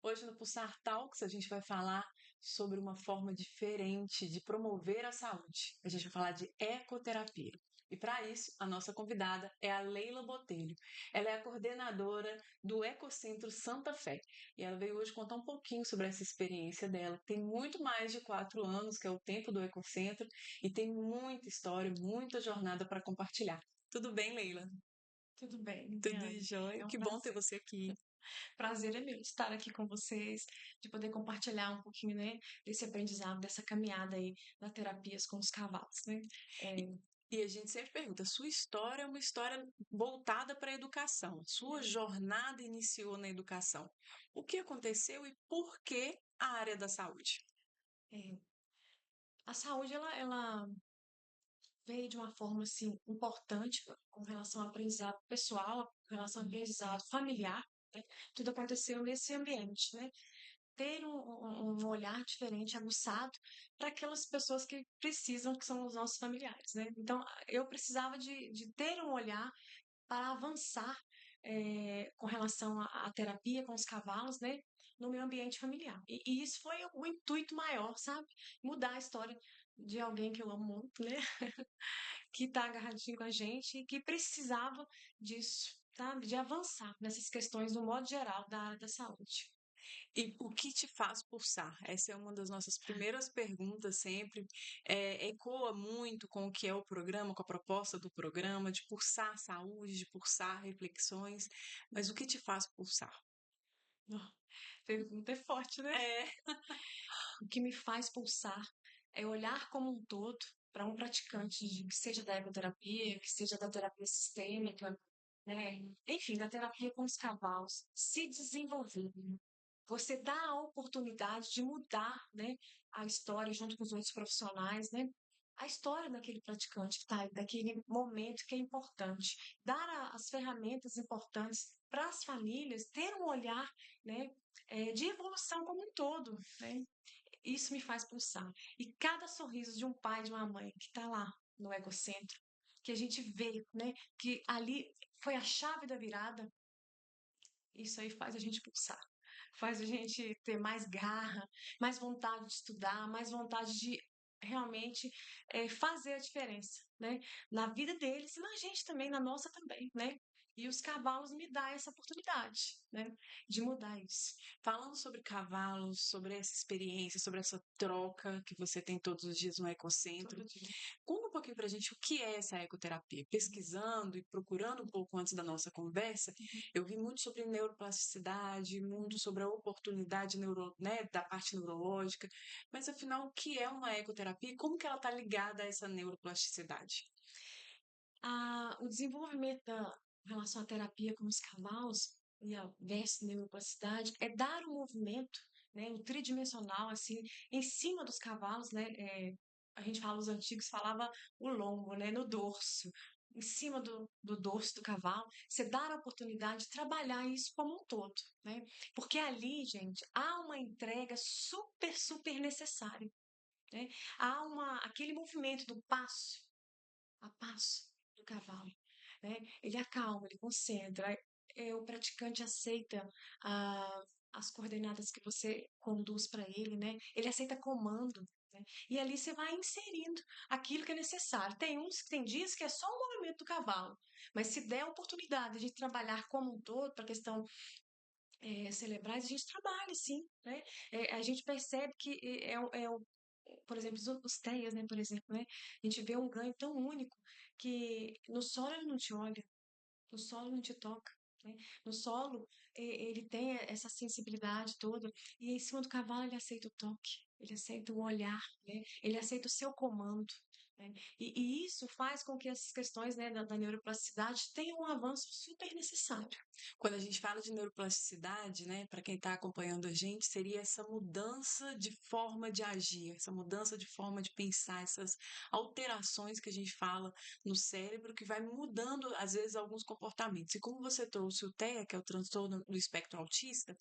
Hoje no Pulsar Talks a gente vai falar sobre uma forma diferente de promover a saúde. A gente vai falar de ecoterapia. E para isso, a nossa convidada é a Leila Botelho. Ela é a coordenadora do Ecocentro Santa Fé. E ela veio hoje contar um pouquinho sobre essa experiência dela. Tem muito mais de 4 anos, que é o tempo do Ecocentro, e tem muita história, muita jornada para compartilhar. Tudo bem, Leila? Tudo bem, Tudo Lidiane. jóia? É um Que bom ter prazer. você aqui. Prazer é meu estar aqui com vocês, de poder compartilhar um pouquinho, né, desse aprendizado, dessa caminhada aí na terapias com os cavalos, né? E, É, e a gente sempre pergunta: sua história é uma história voltada para a educação. Sua jornada iniciou na educação. O que aconteceu e por que a área da saúde? é, a saúde, ela veio de uma forma, assim, importante com relação ao aprendizado pessoal, com relação ao aprendizado familiar, né? Tudo aconteceu nesse ambiente, né? Ter um olhar diferente, aguçado, para aquelas pessoas que precisam, que são os nossos familiares, né? Então, eu precisava de ter um olhar para avançar com relação à terapia com os cavalos, né? No meu ambiente familiar. E isso foi o intuito maior, sabe? Mudar a história de alguém que eu amo muito, né? Que está agarradinho com a gente e que precisava disso, sabe? De avançar nessas questões, no modo geral, da área da saúde. E o que te faz pulsar? Essa é uma das nossas primeiras perguntas sempre. Ecoa muito com o que é o programa, com a proposta do programa, de pulsar saúde, de pulsar reflexões. Mas o que te faz pulsar? Ó, pergunta é forte, né? É, O que me faz pulsar é olhar como um todo para um praticante, que seja da ecoterapia, que seja da terapia sistêmica, né? Enfim, da terapia com os cavalos, se desenvolver. Você dá a oportunidade de mudar, né, a história junto com os outros profissionais, né? A história daquele praticante que está daquele momento que é importante. Dar as ferramentas importantes para as famílias ter um olhar, né, de evolução como um todo, né? Isso me faz pulsar. E cada sorriso de um pai, de uma mãe que está lá no egocentro, que a gente vê, né, que ali foi a chave da virada, isso aí faz a gente pulsar. Faz a gente ter mais garra, mais vontade de estudar, mais vontade de realmente fazer a diferença, né? Na vida deles e na gente também, na nossa também, né? E os cavalos me dão essa oportunidade, né? De mudar isso. falando sobre cavalos, sobre essa experiência, sobre essa troca que você tem todos os dias no Ecocentro, Todo dia. conta um pouquinho pra gente o que é essa ecoterapia. Pesquisando e procurando um pouco antes da nossa conversa, eu vi muito sobre neuroplasticidade, muito sobre a oportunidade né, da parte neurológica, mas afinal, o que é uma ecoterapia e como que ela está ligada a essa neuroplasticidade? O desenvolvimento em relação à terapia com os cavalos e a versus neuroplasticidade é dar um movimento, né, um tridimensional, assim, em cima dos cavalos, né, a gente fala, os antigos falava o lombo, né, no dorso, em cima do dorso do cavalo, você dar a oportunidade de trabalhar isso como um todo, né, porque ali, gente, há uma entrega super, super necessária, né, aquele movimento do passo, a passo do cavalo, né? Ele acalma, ele concentra. O praticante aceita as coordenadas que você conduz para ele, né? Ele aceita comando, né? E ali você vai inserindo aquilo que é necessário. Tem dias que é só o movimento do cavalo, mas se der a oportunidade de trabalhar como um todo para a questão cerebrais, a gente trabalha, sim, né? A gente percebe que por exemplo, os TEAs, né, por exemplo, né? A gente vê um ganho tão único que no solo ele não te olha, no solo não te toca, né? No solo ele tem essa sensibilidade toda e em cima do cavalo ele aceita o toque, ele aceita o olhar, né? Ele aceita o seu comando, né? E isso faz com que essas questões, né, da neuroplasticidade tenham um avanço super necessário. Quando a gente fala de neuroplasticidade, né, para quem está acompanhando a gente, seria essa mudança de forma de agir, essa mudança de forma de pensar, essas alterações que a gente fala no cérebro que vai mudando, às vezes, alguns comportamentos. E como você trouxe o TEA, que é o transtorno do espectro autista,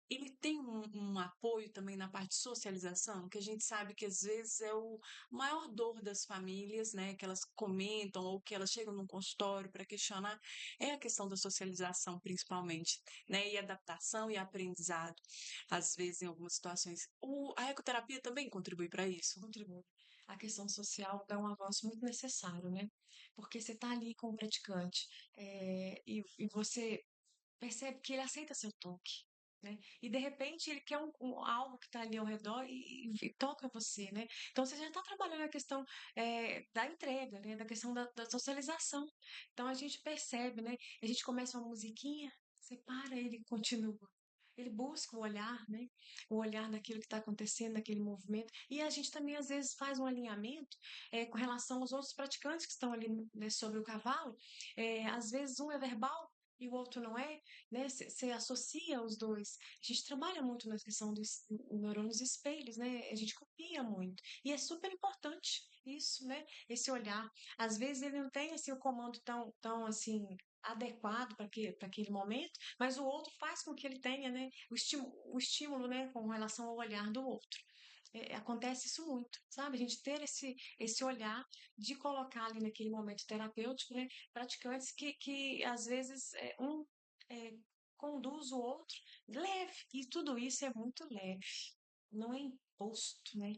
ele tem um apoio também na parte de socialização, que a gente sabe que às vezes é o maior dor das famílias, né, que elas comentam ou que elas chegam num consultório para questionar, é a questão da socialização principalmente, né, e adaptação e aprendizado, às vezes em algumas situações. A ecoterapia também contribui para isso? Contribui. A questão social é um avanço muito necessário, né? Porque você está ali com o praticante, e você percebe que ele aceita seu toque, né? E de repente ele quer algo que está ali ao redor e toca você, né? Então você já está trabalhando a questão da entrega, né? Da questão da socialização. Então a gente percebe, né? A gente começa uma musiquinha, você para, ele continua. Ele busca o olhar, né? O olhar naquilo que está acontecendo, naquele movimento. E a gente também, às vezes, faz um alinhamento com relação aos outros praticantes que estão ali, né, sobre o cavalo. Às vezes, um é verbal e o outro não é, né? Você associa os dois. A gente trabalha muito na questão dos neurônios espelhos, né? A gente copia muito. E é super importante isso, né? Esse olhar. Às vezes ele não tem assim o comando tão assim adequado para aquele momento, mas o outro faz com que ele tenha, né, o estímulo, né, com relação ao olhar do outro. Acontece isso muito, sabe? A gente ter esse olhar de colocar ali naquele momento terapêutico, né, praticantes que às vezes é, conduz o outro leve, e tudo isso é muito leve, não é imposto, né?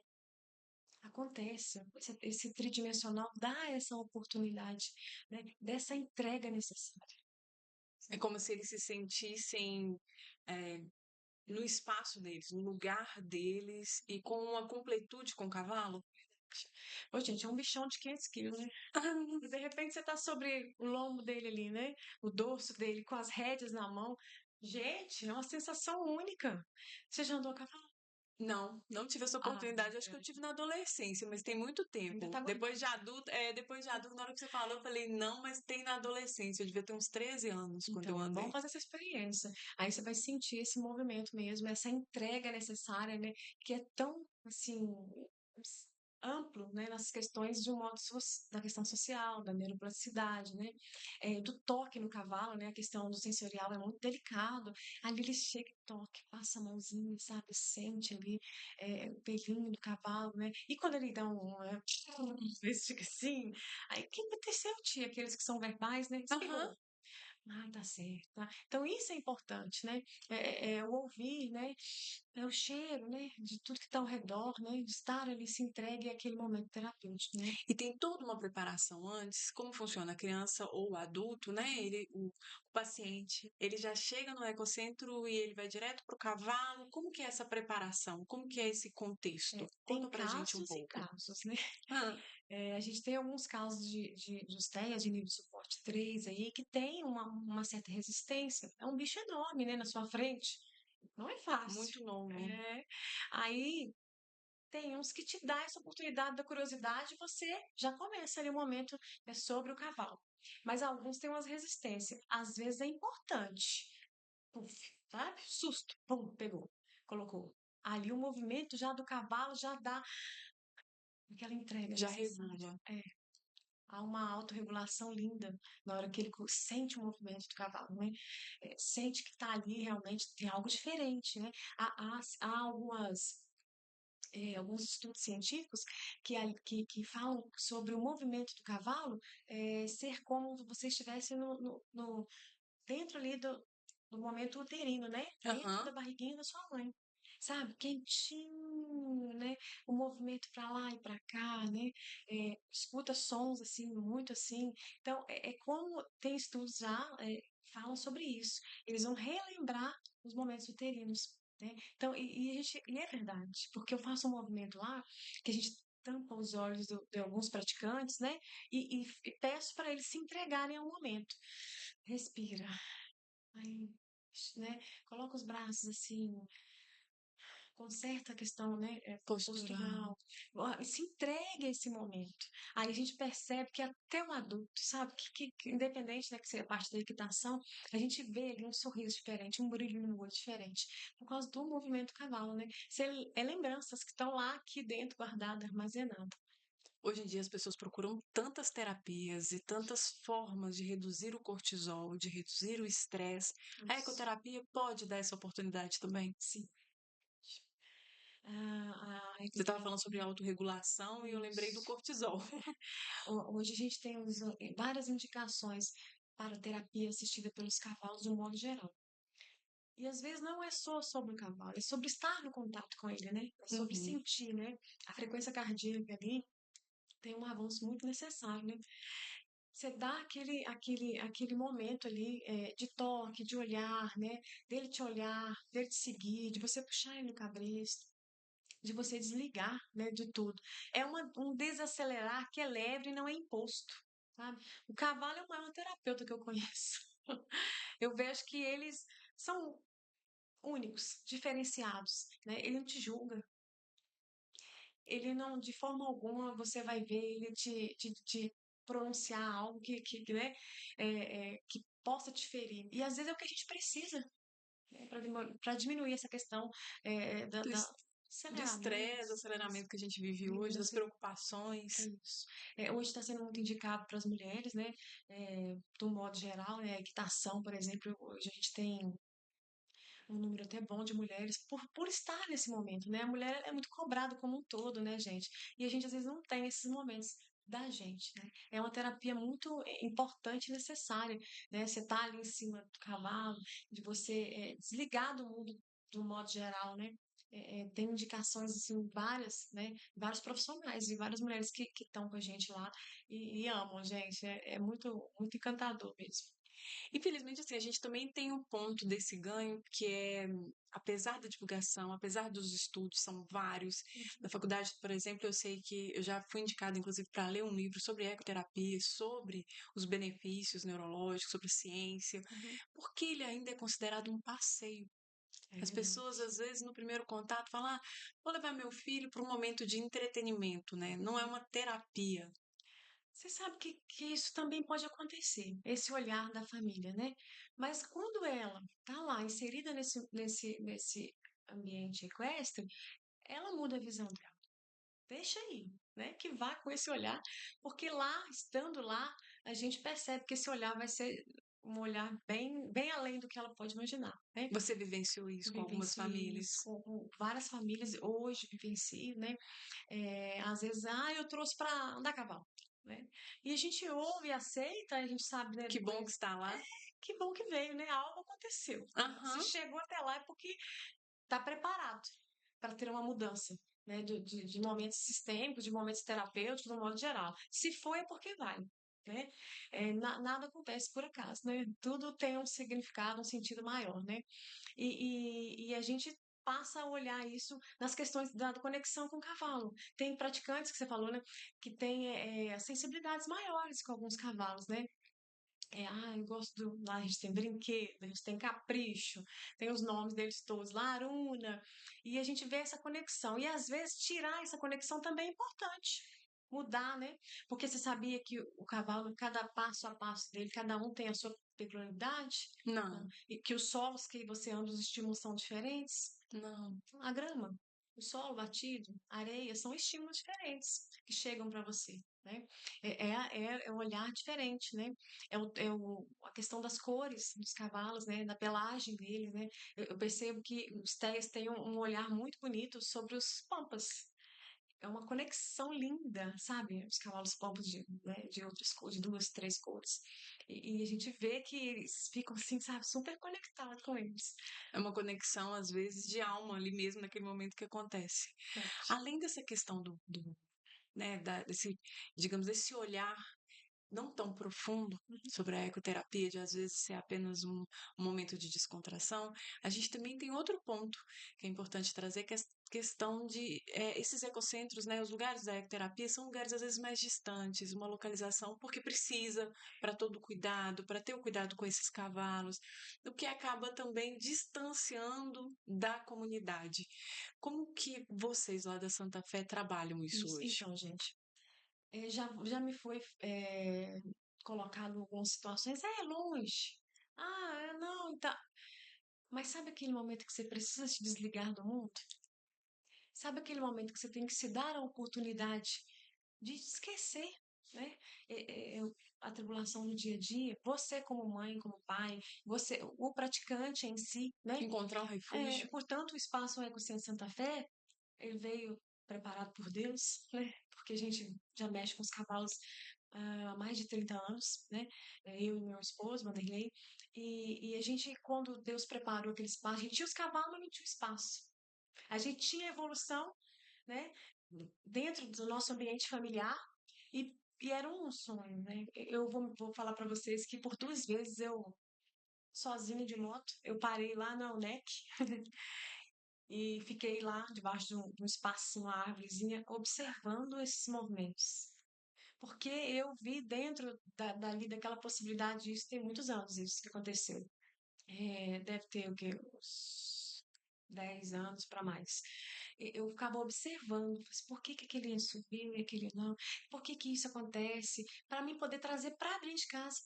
Acontece, esse tridimensional dá essa oportunidade, né, dessa entrega necessária. É como se eles se sentissem, eh, no espaço deles, no lugar deles e com uma completude com o cavalo? Ô, gente, é um bichão de 500 quilos, né? E de repente você tá sobre o lombo dele ali, né? O dorso dele com as rédeas na mão. Gente, é uma sensação única. Você já andou a cavalo? Não, não tive essa Ah, oportunidade, acho que eu tive na adolescência, mas tem muito ainda tempo. tá Depois guardado. de adulto, depois de adulto, na hora que você falou, eu falei, não, mas tem na adolescência, eu devia ter uns 13 anos quando eu Então, é bom andei. fazer essa experiência. Aí você vai sentir esse movimento mesmo, essa entrega necessária, né? Que é tão, assim, amplo, né? Nas questões de um modo da questão social, da neuroplasticidade, né? Do toque no cavalo, né? A questão do sensorial é muito delicado. Ali ele chega e toca, passa a mãozinha, sabe? Sente ali o pelinho do cavalo, né? E quando ele dá esse fica assim, aí o que aconteceu, tia? Aqueles que são verbais, né? Aham. Espirrou. Ah, tá certo, tá. Então isso é importante, né? O ouvir, né? É o cheiro, né? De tudo que está ao redor, né? De estar ali se entregue àquele momento terapêutico, né? E tem toda uma preparação antes, como funciona a criança ou o adulto, né? O paciente, ele já chega no ecocentro e ele vai direto para o cavalo. Como que é essa preparação? Como que é esse contexto? Tem Conta pra gente um casos e pouco. casos, né? Ah, A gente tem alguns casos de TEA de nível de suporte 3 aí que tem uma certa resistência. É um bicho enorme, né? Na sua frente. Não é fácil. muito novo. É. Aí tem uns que te dá essa oportunidade da curiosidade e você já começa ali o momento sobre o cavalo. Mas alguns têm umas resistências. Às vezes é importante. Puf, sabe? Susto. Pum, pegou. Colocou. Ali o movimento já do cavalo já dá aquela entrega Já necessária. regula. Há uma autorregulação linda na hora que ele sente o movimento do cavalo, né? Sente que está ali realmente tem algo diferente, né? Há alguns estudos científicos que falam sobre o movimento do cavalo ser como se você estivesse dentro ali do momento uterino, né? Dentro da Aham. barriguinha da sua mãe. Sabe? Quentinho, né? O movimento para lá e para cá, né? Escuta sons assim, muito assim. Então, é como tem estudos já falam sobre isso. Eles vão relembrar os momentos uterinos, né? Então, e é verdade, porque eu faço um movimento lá que a gente tampa os olhos de alguns praticantes, né? E peço para eles se entregarem ao momento. Respira. Aí, né? Coloca os braços assim, conserta a questão, né, Postural. postural, se entregue a esse momento. Aí a gente percebe que até o adulto, sabe, que independente, né, que seja parte da equitação, a gente vê ali um sorriso diferente, um brilho no olho diferente, por causa do movimento do cavalo, né? É lembranças que estão lá aqui dentro, guardadas, armazenadas. Hoje em dia as pessoas procuram tantas terapias e tantas formas de reduzir o cortisol, de reduzir o estresse. A Isso. ecoterapia pode dar essa oportunidade também? Sim. a Você estava falando sobre ecoterapia. autorregulação e eu lembrei do Isso. cortisol. Hoje a gente tem várias indicações para terapia assistida pelos cavalos de um modo geral. E às vezes não é só sobre o cavalo, é sobre estar no contato com ele, né? É sobre Uhum. sentir, né? A frequência cardíaca ali tem um avanço muito necessário, né? Você dá aquele momento ali de toque, de olhar, né? Dele te olhar, dele te seguir, de você puxar ele no cabresto, de você desligar, né, de tudo. É um desacelerar que é leve e não é imposto, sabe? O cavalo é o maior terapeuta que eu conheço. Eu vejo que eles são únicos, diferenciados, né? Ele não te julga, ele não, de forma alguma, você vai ver ele te pronunciar algo né, que possa te ferir. E às vezes é o que a gente precisa, né, para diminuir essa questão Do da do estresse, do aceleramento, aceleramento que a gente vive hoje, das meninas, é preocupações. isso. Hoje está sendo muito indicado para as mulheres, né? Do modo geral, né? A equitação, por exemplo, hoje a gente tem um número até bom de mulheres por estar nesse momento, né? A mulher é muito cobrada como um todo, né, gente? E a gente às vezes não tem esses momentos da gente, né? É uma terapia muito importante e necessária, né? Você tá ali em cima do cavalo, de você desligar do mundo do modo geral, né? Tem indicações assim várias, né? Vários profissionais e várias mulheres que estão com a gente lá e amam, gente. É muito muito encantador mesmo. Infelizmente, assim, a gente também tem um ponto desse ganho que é, apesar da divulgação, apesar dos estudos, são vários. Na faculdade, por exemplo, eu sei que eu já fui indicada, inclusive, para ler um livro sobre ecoterapia, sobre os benefícios neurológicos, sobre ciência, Uhum. porque ele ainda é considerado um passeio. É As pessoas, verdade. às vezes, no primeiro contato, falam: ah, vou levar meu filho para um momento de entretenimento, né? Não é uma terapia. Você sabe que isso também pode acontecer, esse olhar da família, né? Mas quando ela tá lá inserida nesse ambiente equestre, ela muda a visão dela. Deixa aí, né? Que vá com esse olhar, porque lá, estando lá, a gente percebe que esse olhar vai ser um olhar bem além do que ela pode imaginar, né? Você vivenciou isso com algumas Vivencio isso famílias? com várias famílias, hoje vivencio, né? Às vezes, eu trouxe para andar a cavalo, né? E a gente ouve e aceita, a gente sabe, né, Que bom depois, que está é, lá. que bom que veio, né? Algo aconteceu. Se Aham. chegou até lá é porque está preparado para ter uma mudança, né? De momentos sistêmicos, de momentos terapêuticos, no modo geral. Se foi, é porque vai. Né? Nada acontece por acaso, né? Tudo tem um significado, um sentido maior, né? E a gente passa a olhar isso nas questões da conexão com o cavalo. Tem praticantes que você falou, né, que têm sensibilidades maiores com alguns cavalos, né? Eu gosto a gente tem brinquedo, a gente tem capricho, tem os nomes deles todos, Laruna, e a gente vê essa conexão. E às vezes tirar essa conexão também é importante. Mudar, né? Porque você sabia que o cavalo, cada passo a passo dele, cada um tem a sua peculiaridade? Né? Não, E que os solos que você anda, os estímulos são diferentes? não. A grama, o solo batido, a areia, são estímulos diferentes que chegam para você, né? É um olhar diferente, né? A questão das cores dos cavalos, né? Da pelagem deles, né? Eu percebo que os téias têm um olhar muito bonito sobre os pampas. É uma conexão linda, sabe? Os cavalos pampas de outras cores, de duas, três cores. E a gente vê que eles ficam assim, sabe, super conectados com eles. É uma conexão, às vezes, de alma ali mesmo, naquele momento que acontece. Verdade. Além dessa questão né, desse, digamos, desse olhar não tão profundo sobre a ecoterapia, de às vezes ser apenas um momento de descontração, a gente também tem outro ponto que é importante trazer, que é a questão de esses ecocentros, né, os lugares da ecoterapia são lugares às vezes mais distantes, uma localização porque precisa para todo o cuidado, para ter o cuidado com esses cavalos, o que acaba também distanciando da comunidade. Como que vocês lá da Santa Fé trabalham isso Isso. hoje? Então, gente, já me foi colocado em algumas situações, é longe. Não, tá. Mas sabe aquele momento que você precisa se desligar do mundo? Sabe aquele momento que você tem que se dar a oportunidade de esquecer, né? A tribulação do dia a dia, você como mãe, como pai, você, o praticante em si, né? Encontrar um refúgio? Portanto, o Espaço Ecocentro Santa Fé ele veio preparado por Deus, né? Porque a gente já mexe com os cavalos há mais de 30 anos, né? Eu e meu esposo, Vanderlei. E a gente, quando Deus preparou aquele espaço, a gente tinha os cavalos, mas não tinha o espaço. A gente tinha evolução, né? Dentro do nosso ambiente familiar e era um sonho, né? Eu vou falar para vocês que por 2 vezes eu, sozinha de moto, eu parei lá na UNEC e fiquei lá debaixo de um espaço, uma árvorezinha, observando esses movimentos. Porque eu vi dentro dali daquela possibilidade, isso tem muitos anos, isso que aconteceu. Deve ter o quê? Uns 10 anos para mais. Eu ficava observando, falei assim, por que que aquele ia subir e aquele não? Por que que isso acontece? Para mim poder trazer para dentro de casa.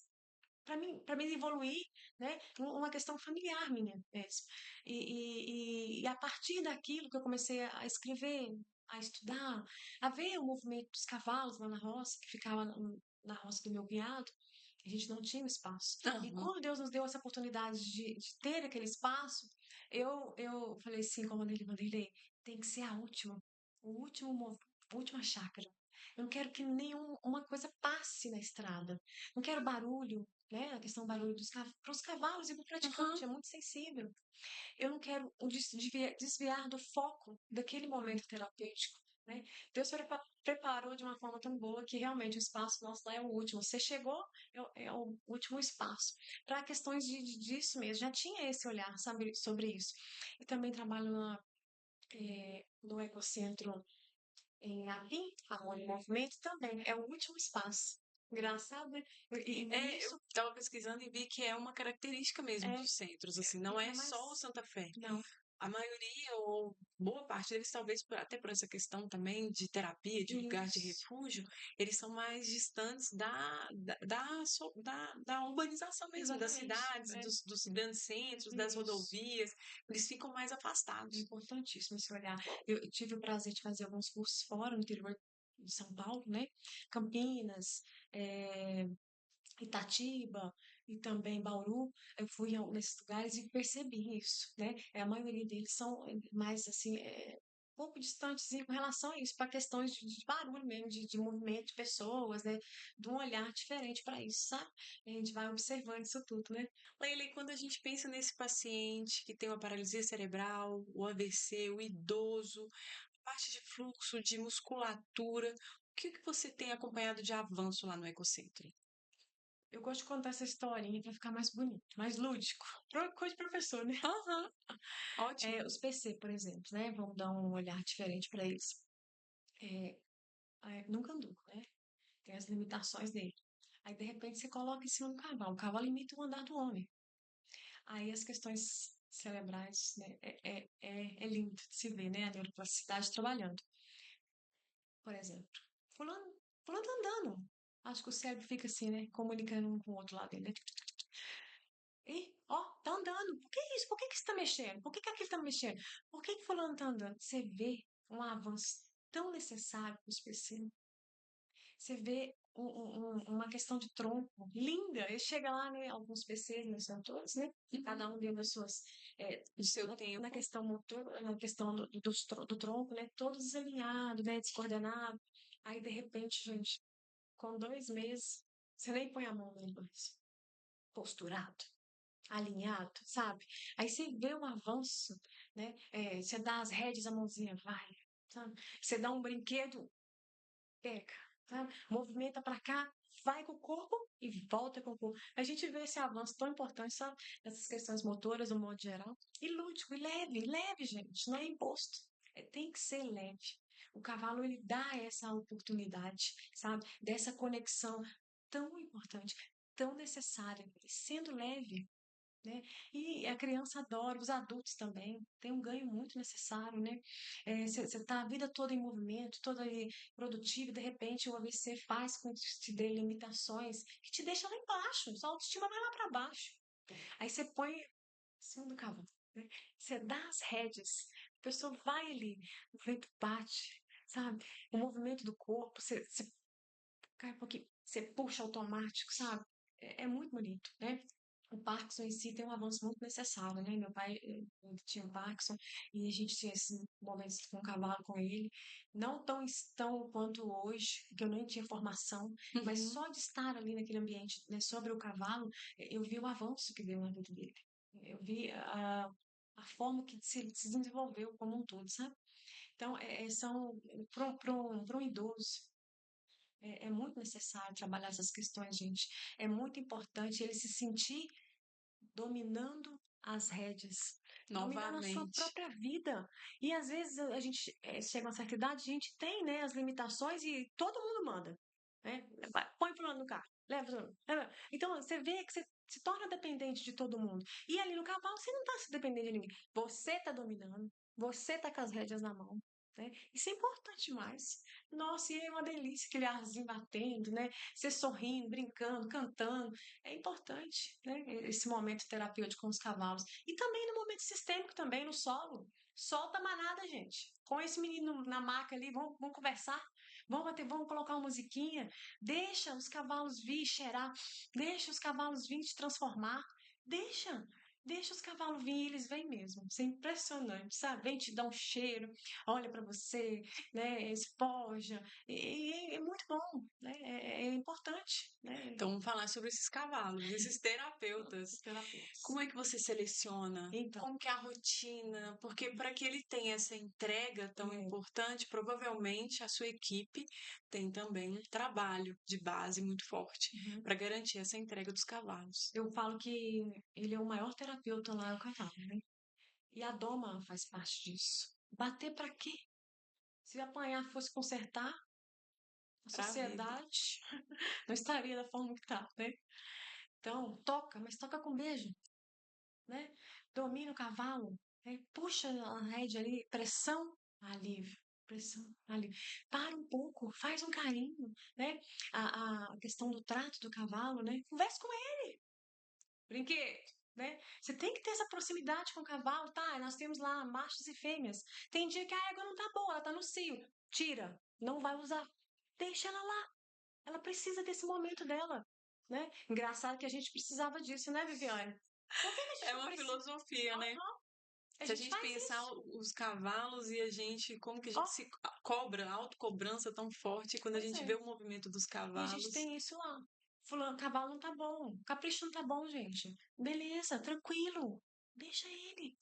Para mim evoluir, né? Uma questão familiar minha mesmo. E a partir daquilo que eu comecei a escrever, a estudar, a ver o movimento dos cavalos lá na roça, que ficava na roça do meu cunhado, a gente não tinha espaço. E Aham. quando Deus nos deu essa oportunidade de ter aquele espaço, eu falei assim, como ele Vanderlei, tem que ser a última chácara. Eu não quero que nenhuma coisa passe na estrada. Não quero barulho, né? A questão do barulho para os cavalos e para o Aham. praticante, é muito sensível. Eu não quero desviar do foco daquele momento terapêutico, né? Deus preparou de uma forma tão boa que realmente o espaço nosso lá é o último. Você chegou, é o último espaço. Para questões disso mesmo, já tinha esse olhar, sabe, sobre isso. E também trabalho no Ecocentro em Apim, Harmonia em Movimento, também é o último espaço. Engraçado, né? E Eu nisso estava pesquisando e vi que é uma característica mesmo é, dos centros, assim, não é é só o mais. Santa Fé. Não, A maioria, ou boa parte deles, talvez até por essa questão também de terapia, de lugar de isso. refúgio, eles são mais distantes da urbanização mesmo, das Exatamente. cidades, dos grandes centros, das Isso. rodovias, eles ficam mais É afastados. importantíssimo esse olhar. Eu tive o prazer de fazer alguns cursos fora, no interior de São Paulo, né? Campinas, eh, Itatiba e também Bauru. Eu fui nesses lugares e percebi isso, né? A maioria deles são mais assim, um pouco distantes com relação a isso, para questões de barulho mesmo, de movimento de pessoas, né? De um olhar diferente para isso, sabe? A gente vai observando isso tudo, né? Leila, e quando a gente pensa nesse paciente que tem uma paralisia cerebral, o AVC, o idoso, parte de fluxo, de musculatura, o que que você tem acompanhado de avanço lá no Ecocentro? Eu gosto de contar essa historinha para ficar mais bonito, mais lúdico. Coisa de professor, né? Aham, ótimo. Os PC, por exemplo, né? Vamos dar um olhar diferente para eles. É, nunca andou, né? Tem as limitações dele. Aí, de repente, você coloca em cima do cavalo. O cavalo imita o andar do homem. Aí as questões cerebrais, né? É lindo de se ver, né? A neuroplasticidade trabalhando. Por exemplo, fulano, fulano tá andando. Acho que o cérebro fica assim, né? Comunicando um com o outro lado dele, né? Ó, tá andando. Por que isso? Por que que você tá mexendo? Por que que aquilo tá mexendo? Por que que fulano tá andando? Você vê um avanço tão necessário para os PC. Você vê uma questão de tronco linda. Ele chega lá, né? Alguns PCs, né? São todos, né? Uhum. Cada um dentro das suas. Do seu Na tempo. questão motor, na questão do tronco, né? Todos desalinhados, né? Descoordenado. Aí, de repente, gente, com 2 meses, você nem põe a mão no negócio. Posturado, alinhado, sabe? Aí você vê um avanço, né? Você dá as rédeas, a mãozinha vai, sabe? Você dá um brinquedo, pega, sabe? Movimenta para cá, vai com o corpo e volta com o corpo. A gente vê esse avanço tão importante, sabe? Essas questões motoras, no modo geral. E lúdico, e leve, leve, gente. Não é imposto. Tem que ser leve. O cavalo, ele dá essa oportunidade, sabe? Dessa conexão tão importante, tão necessária. Sendo leve, né? E a criança adora, os adultos também, tem um ganho muito necessário, né? Você está a vida toda em movimento, toda ali produtiva, e de repente o AVC faz com que te dê limitações que te deixa lá embaixo, sua autoestima vai lá para baixo. Aí você põe em cima do cavalo, né? Você dá as rédeas, a pessoa vai ali, o vento bate, sabe? O movimento do corpo, você cai um pouquinho, você puxa automático, sabe? É muito bonito, né? o Parkinson em si tem um avanço muito necessário, né? Meu pai ele tinha o Parkinson e a gente tinha esses momentos com o cavalo com ele, não tão quanto hoje, que eu nem tinha formação, mas Uhum. só de estar ali naquele ambiente, né, sobre o cavalo, eu vi o avanço que deu na vida dele. Eu vi a forma que se desenvolveu como um todo, sabe? Então, são para um idoso. É muito necessário trabalhar essas questões, gente. É muito importante ele se sentir dominando as rédeas, dominando a sua Novamente. própria vida. E às vezes a gente chega a uma certa idade, a gente tem, né, as limitações e todo mundo manda, né? Põe fulano no carro, leva fulano. Então você vê que você se torna dependente de todo mundo. E ali no cavalo você não está se dependendo de ninguém. Você está dominando, você está com as rédeas na mão. Né? Isso é importante demais. Nossa, e é uma delícia aquele arzinho batendo, né? Você sorrindo, brincando, cantando. É importante, né? Esse momento terapêutico com os cavalos. E também no momento sistêmico, também no solo. Solta a manada, gente. Com esse menino na maca ali, vamos conversar. Vamos colocar uma musiquinha. Deixa os cavalos vir cheirar. Deixa os cavalos vir te transformar. Deixa. Deixa os cavalos vir, eles vêm mesmo. Isso é impressionante, sabe? Vem te dar um cheiro, olha para você, né? Espoja. É muito bom, né? É importante, né? Então, vamos falar sobre esses cavalos, esses terapeutas. Terapeutas. Como é que você seleciona? Então, Como que é a rotina? Porque para que ele tenha essa entrega tão é, importante, provavelmente a sua equipe tem também um trabalho de base muito forte uhum. para garantir essa entrega dos cavalos. Eu falo que ele é o maior terapeuta lá, é o cavalo, né? E a doma faz parte disso. Bater pra quê? Se apanhar fosse consertar, a Para a vida. sociedade não estaria da forma que tá, né? Então, toca, mas toca com beijo, né? Domina o cavalo, né? Puxa a rédea ali, pressão, alívio. Pressão, alívio. Para um pouco, faz um carinho, né? A questão do trato do cavalo, né? Converse com brinquedo, né? Você tem que ter essa proximidade com o cavalo, tá? Nós temos lá machos e fêmeas. Tem dia que a égua não tá boa, ela tá no cio. Tira, não vai usar. Deixa ela lá. Ela precisa desse momento dela, né? Engraçado que a gente precisava disso, né, Viviane? Por que a gente É não uma precisa? filosofia, né? Aham, a Se a gente gente faz pensar isso. os cavalos e a gente, como que a Ó, gente se cobra, a autocobrança tão forte quando a pois gente é. vê o movimento dos E a gente cavalos. tem isso lá. Fulano, cavalo não tá bom. Capricho não tá bom, gente. Beleza, tranquilo. Deixa ele.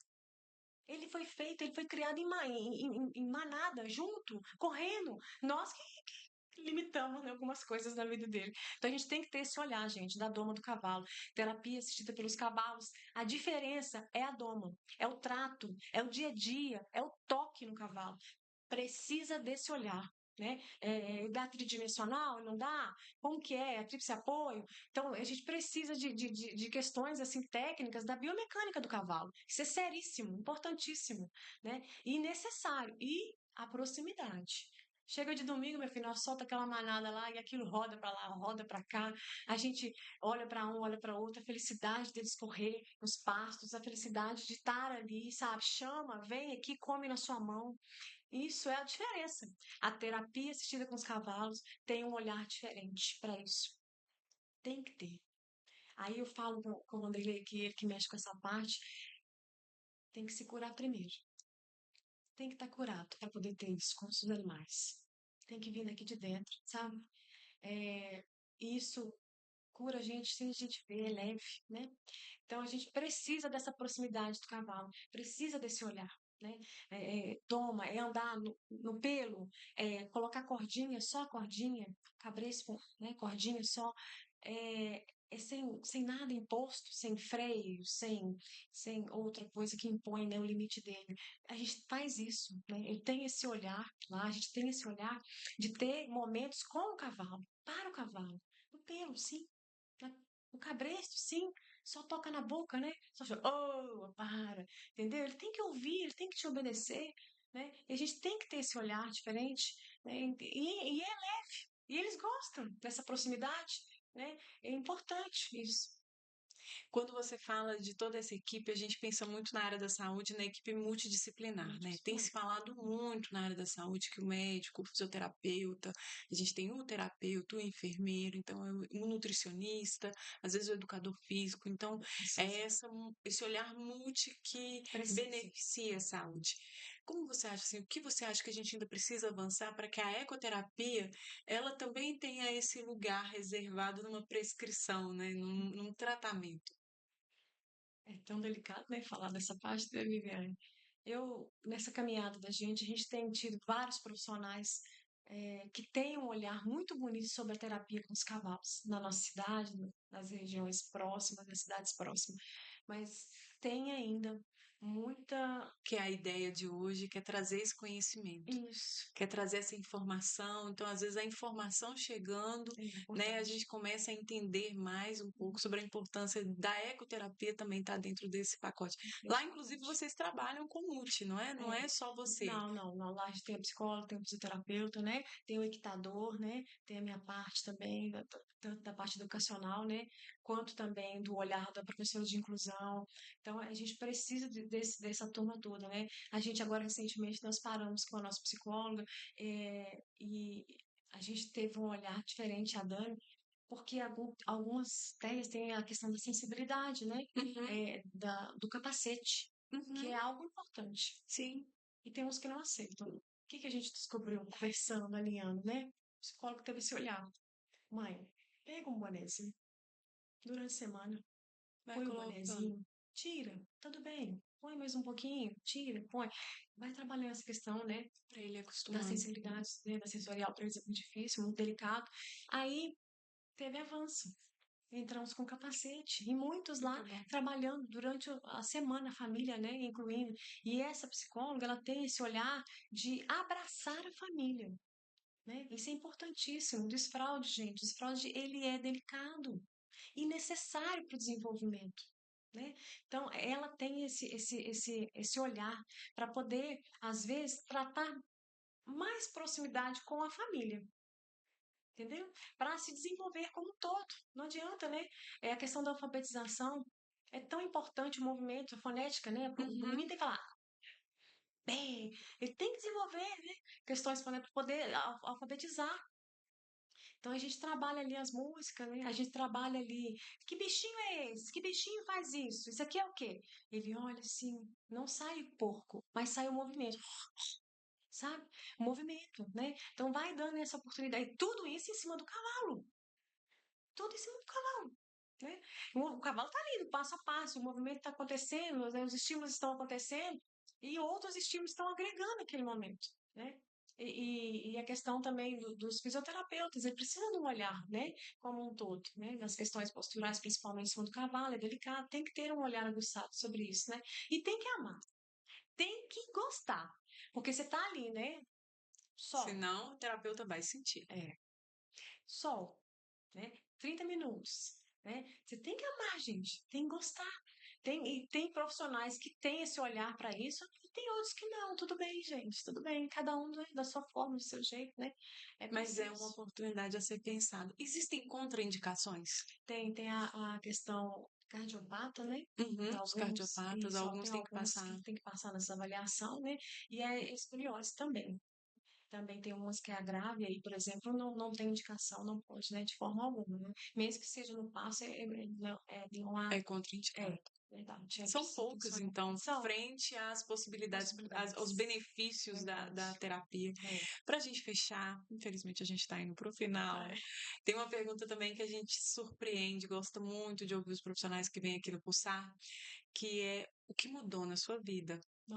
Ele foi feito, ele foi criado em manada, junto, correndo. Nós que limitamos, né, algumas coisas na vida dele. Então a gente tem que ter esse olhar, gente, da doma do cavalo. Terapia assistida pelos cavalos. A diferença é a doma, é o trato, é o dia a dia, é o toque no cavalo. Precisa desse olhar. Né? Dá tridimensional? Não dá? Como que é? A tríplice apoio? Então, a gente precisa de questões assim técnicas da biomecânica do cavalo. Isso é seríssimo, importantíssimo, né? E necessário. E a proximidade. Chega de domingo, meu filho, nós solta aquela manada lá e aquilo roda para lá, roda para cá. A gente olha para um, olha para outro, a felicidade deles correr nos pastos, a felicidade de estar ali, sabe? Chama, vem aqui, come na sua mão. Isso é a diferença. A terapia assistida com os cavalos tem um olhar diferente para isso. Tem que ter. Aí eu falo com o Andrei, que ele que mexe com essa parte, tem que se curar primeiro. Tem que estar curado para poder ter isso com os animais. Tem que vir daqui de dentro, sabe? Isso cura a gente sem a gente ver, é leve, né? Então a gente precisa dessa proximidade do cavalo, precisa desse olhar. Né? Toma, é andar no pelo, colocar cordinha, só cordinha, cabresco, né? Cordinha só, sem nada imposto, sem freio, sem outra coisa que impõe, né, o limite dele. A gente faz isso, né? Ele tem esse olhar lá, a gente tem esse olhar de ter momentos com o cavalo, para o cavalo, no pelo, sim. Né? O cabresto, sim, só toca na boca, né? Só chama, oh, para, entendeu? Ele tem que ouvir, ele tem que te obedecer, né? E a gente tem que ter esse olhar diferente, né? E é leve, e eles gostam dessa proximidade, né? É importante isso. Quando você fala de toda essa equipe, a gente pensa muito na área da saúde, na equipe multidisciplinar, né? Tem se falado muito na área da saúde que o médico, o fisioterapeuta, a gente tem o terapeuta, o enfermeiro, então o nutricionista, às vezes o educador físico. Então, Precisa, é esse olhar multi que precisa. beneficia a saúde. Como você acha assim, o que você acha que a gente ainda precisa avançar para que a ecoterapia ela também tenha esse lugar reservado numa prescrição, né, num tratamento? É tão delicado, né, falar dessa parte, da Viviane? Nessa caminhada da gente, a gente tem tido vários profissionais que têm um olhar muito bonito sobre a terapia com os cavalos, na nossa cidade, nas regiões próximas, nas cidades próximas. Mas tem ainda muita. Que é a ideia de hoje, que é trazer esse conhecimento, Isso, quer trazer essa informação. Então, às vezes, a informação chegando, é né, a importante. gente começa a entender mais um pouco sobre a importância da ecoterapia também estar dentro desse pacote. Lá, inclusive, Principalmente. vocês trabalham com multi, não é? Não É. é só você. Não, não, não. Lá a gente tem a psicóloga, tem o fisioterapeuta, né? Tem o equitador, né? Tem a minha parte também, tanto da parte educacional, né? Quanto também do olhar da professora de inclusão. Então, a gente precisa dessa turma toda, né? A gente agora, recentemente, nós paramos com a nossa psicóloga e a gente teve um olhar diferente, a Dani, porque algumas teias têm a questão da sensibilidade, né? Uhum, Do capacete, que uhum, é algo importante. sim, E tem uns que não aceitam. O que que a gente descobriu conversando, alinhando, né? O psicólogo teve esse olhar. Mãe, pega um bonezinho durante a semana, vai põe o colocando. bonezinho, tira, tudo bem. Põe mais um pouquinho, tira, põe. Vai trabalhando essa questão, né? Para ele Da acostumando. sensibilidade, né, da sensorial, para eles é muito difícil, muito delicado. Aí teve avanço. Entramos com capacete e muitos lá Muito bom. trabalhando durante a semana, a família, né, incluindo. E essa psicóloga, ela tem esse olhar de abraçar a família, né? Isso é importantíssimo. O desfraude, gente, o desfraude ele é delicado e necessário para o desenvolvimento. Né? Então, ela tem esse olhar para poder, às vezes, tratar mais proximidade com a família, entendeu? Para se desenvolver como um todo. Não adianta, né? É a questão da alfabetização. É tão importante o movimento, a fonética, né? O menino Uhum. tem que falar bem, ele tem que desenvolver, né? Questões para poder alfabetizar. Então a gente trabalha ali as músicas, né? A gente trabalha ali. Que bichinho é esse? Que bichinho faz isso? Isso aqui é o quê? Ele olha assim, não sai o porco, mas sai o movimento, sabe? O movimento, né? Então vai dando essa oportunidade. Tudo isso em cima do cavalo. Tudo em cima do cavalo. Né? O cavalo está ali, no passo a passo, o movimento está acontecendo, né? Os estímulos estão acontecendo e outros estímulos estão agregando naquele momento. Né? E a questão também dos fisioterapeutas, ele precisa de um olhar, né, como um todo, né, nas questões posturais, principalmente em cima do cavalo, é delicado, tem que ter um olhar aguçado sobre isso, né, e tem que amar, tem que gostar, porque você tá ali, né, sol, Senão, o terapeuta vai sentir. é, sol, né? 30 minutos, né? Você tem que amar, gente, tem que gostar. E tem profissionais que têm esse olhar para isso, e tem outros que não. Tudo bem, gente, tudo bem. Cada um, né, da sua forma, do seu jeito, né? É Mas é uma preciso. oportunidade a ser pensado. Existem contraindicações? Tem a questão cardiopata, né? Uhum, os Alguns, cardiopatas, isso, alguns tem têm que alguns que passar. tem que passar nessa avaliação, né? E a escoliose também. Também tem umas que é a grave, aí, por exemplo, não tem indicação, não pode, né, de forma alguma, né? Mesmo que seja no passo, não há, É contraindicado. é, verdade, é São preciso ter esse poucas, olhar. então, São frente às possibilidades, aos possibilidades, benefícios da verdade, terapia. é, Para a gente fechar, infelizmente a gente está indo para o final. é. Tem uma pergunta também que a gente surpreende, gosta muito de ouvir os profissionais que vêm aqui no Pulsar, que é o que mudou na sua vida? Ó,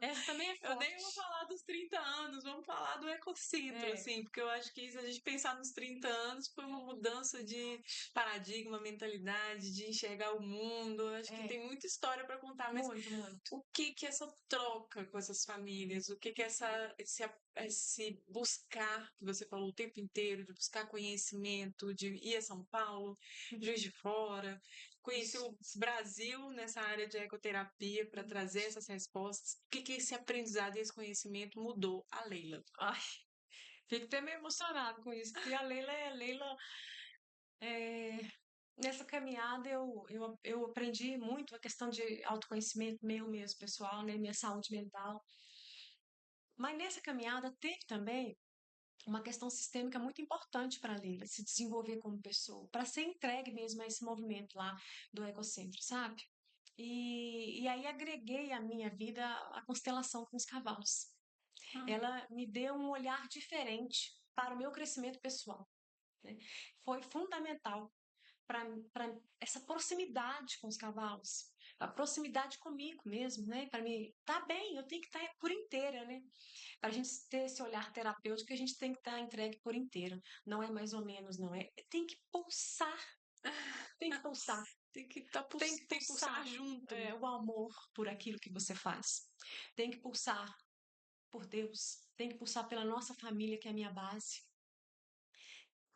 essa também é Eu nem vou forte, falar dos 30 anos, vamos falar do ecocentro, é, assim, porque eu acho que se a gente pensar nos 30 anos, foi uma mudança de paradigma, mentalidade, de enxergar o mundo. Eu acho que é, tem muita história para contar, mas muito, muito. o que que essa troca com essas famílias, o que que esse buscar, que você falou o tempo inteiro, de buscar conhecimento, de ir a São Paulo, Juiz de Fora, conhecer Isso, o Brasil nessa área de ecoterapia para trazer verdade. essas respostas. O que que esse aprendizado e esse conhecimento mudou a Leila? Ai, fico até meio emocionado com isso, porque a Leila Nessa caminhada eu aprendi muito a questão de autoconhecimento meu mesmo, pessoal, né, minha saúde mental. Mas nessa caminhada teve também uma questão sistêmica muito importante para a Leila se desenvolver como pessoa, para ser entregue mesmo a esse movimento lá do Ecocentro, sabe? E aí agreguei à minha vida a constelação com os cavalos. Ah, Ela me deu um olhar diferente para o meu crescimento pessoal, né? Foi fundamental para essa proximidade com os cavalos, a proximidade comigo mesmo, né? Para mim, tá bem, eu tenho que estar por inteira, né? Para a gente ter esse olhar terapêutico, a gente tem que estar entregue por inteira. Não é mais ou menos, não é? Tem que pulsar, tem que pulsar, tem que tá, tem tem que que pulsar pulsar junto. o amor por aquilo que você faz. Tem que pulsar por Deus, tem que pulsar pela nossa família, que é a minha base.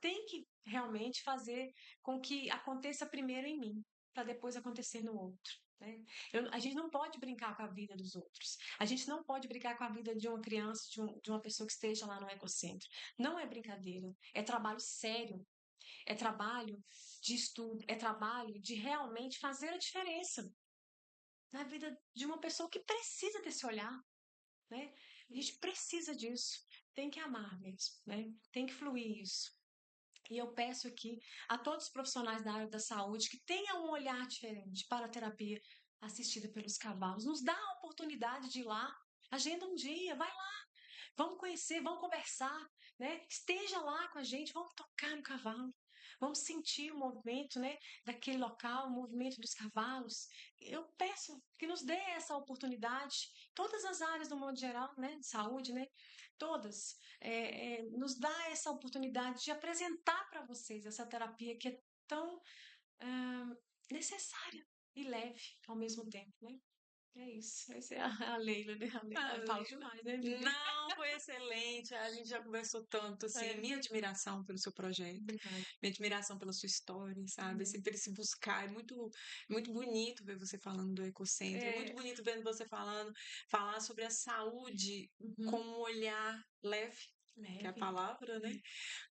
Tem que realmente fazer com que aconteça primeiro em mim, para depois acontecer no outro. Né? A gente não pode brincar com a vida dos outros. A gente não pode brincar com a vida de uma criança, de uma pessoa que esteja lá no ecocentro. Não é brincadeira, é trabalho sério, é trabalho de estudo, é trabalho de realmente fazer a diferença na vida de uma pessoa que precisa desse olhar. Né? A gente precisa disso. Tem que amar mesmo, né? Tem que fluir isso. E eu peço aqui a todos os profissionais da área da saúde que tenham um olhar diferente para a terapia assistida pelos cavalos. Nos dá a oportunidade de ir lá, agenda um dia, vai lá, vamos conhecer, vamos conversar, né? Esteja lá com a gente, vamos tocar no cavalo. Vamos sentir o movimento, né, daquele local, o movimento dos cavalos. Eu peço que nos dê essa oportunidade, todas as áreas do modo geral, né, de saúde, né, todas, nos dá essa oportunidade de apresentar para vocês essa terapia que é tão necessária e leve ao mesmo tempo, né? É isso. Essa é a Leila, né? A Leila. Eu falo Ah, demais, né, Vivi? não, foi excelente. A gente já conversou tanto, assim, É, minha admiração pelo seu projeto, obrigada. minha admiração pela sua história, sabe? Uhum. Assim, por esse buscar. É muito, muito bonito ver você falando do Ecocentro, é muito É, bonito vendo você falar sobre a saúde com uhum. um olhar leve, que é a Leve. palavra, né? É,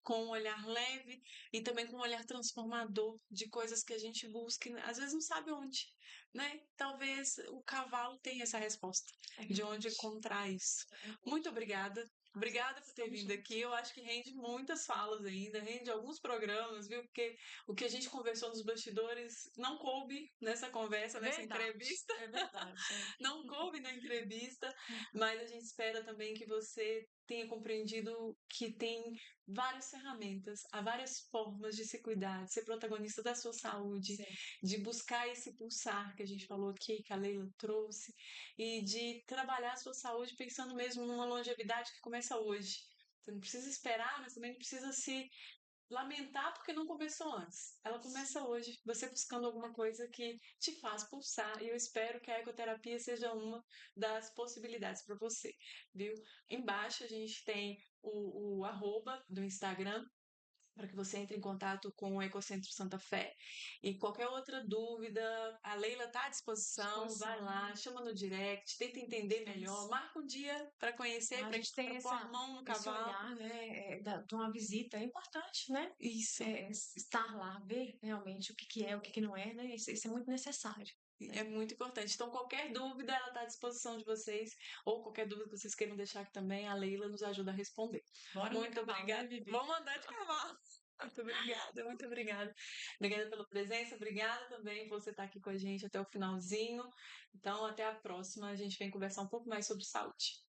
Com um olhar leve e também com um olhar transformador de coisas que a gente busca e às vezes não sabe onde, né? Talvez o cavalo tenha essa resposta é de onde verdade. encontrar isso. É. Muito obrigada. Obrigada por ter Estamos vindo juntos. aqui. Eu acho que rende muitas falas ainda, rende alguns programas, viu? Porque o que a gente conversou nos bastidores não coube nessa conversa, É nessa verdade. entrevista, É verdade. É. não coube na entrevista, mas a gente espera também que você tenha compreendido que tem várias ferramentas, há várias formas de se cuidar, de ser protagonista da sua saúde, Sim. de buscar esse pulsar que a gente falou aqui, que a Leila trouxe, e de trabalhar a sua saúde pensando mesmo numa longevidade que começa hoje. Você não precisa esperar, mas também não precisa se lamentar porque não começou antes. Ela começa hoje, você buscando alguma coisa que te faz pulsar, e eu espero que a ecoterapia seja uma das possibilidades para você, viu? Embaixo a gente tem o arroba do Instagram, para que você entre em contato com o Ecocentro Santa Fé. E qualquer outra dúvida, a Leila está à disposição, vai Disposição. lá, chama no direct, tenta entender É melhor, isso. marca um dia para conhecer, A gente tem para pôr a mão no esse cavalo. olhar, né, de uma visita. É importante, né? Isso. Estar lá, ver realmente o que que é, o que que não é, né? Isso é muito necessário, É né? muito importante. Então, qualquer dúvida, ela está à disposição de vocês, ou qualquer dúvida que vocês queiram deixar aqui também, a Leila nos ajuda a responder. Bora andar a Muito cavalo, né, obrigada. Vivi? Vamos andar de cavalo. Muito obrigada, muito obrigada. Obrigada pela presença, obrigada também por você estar aqui com a gente até o finalzinho. Então, até a próxima. A gente vem conversar um pouco mais sobre saúde.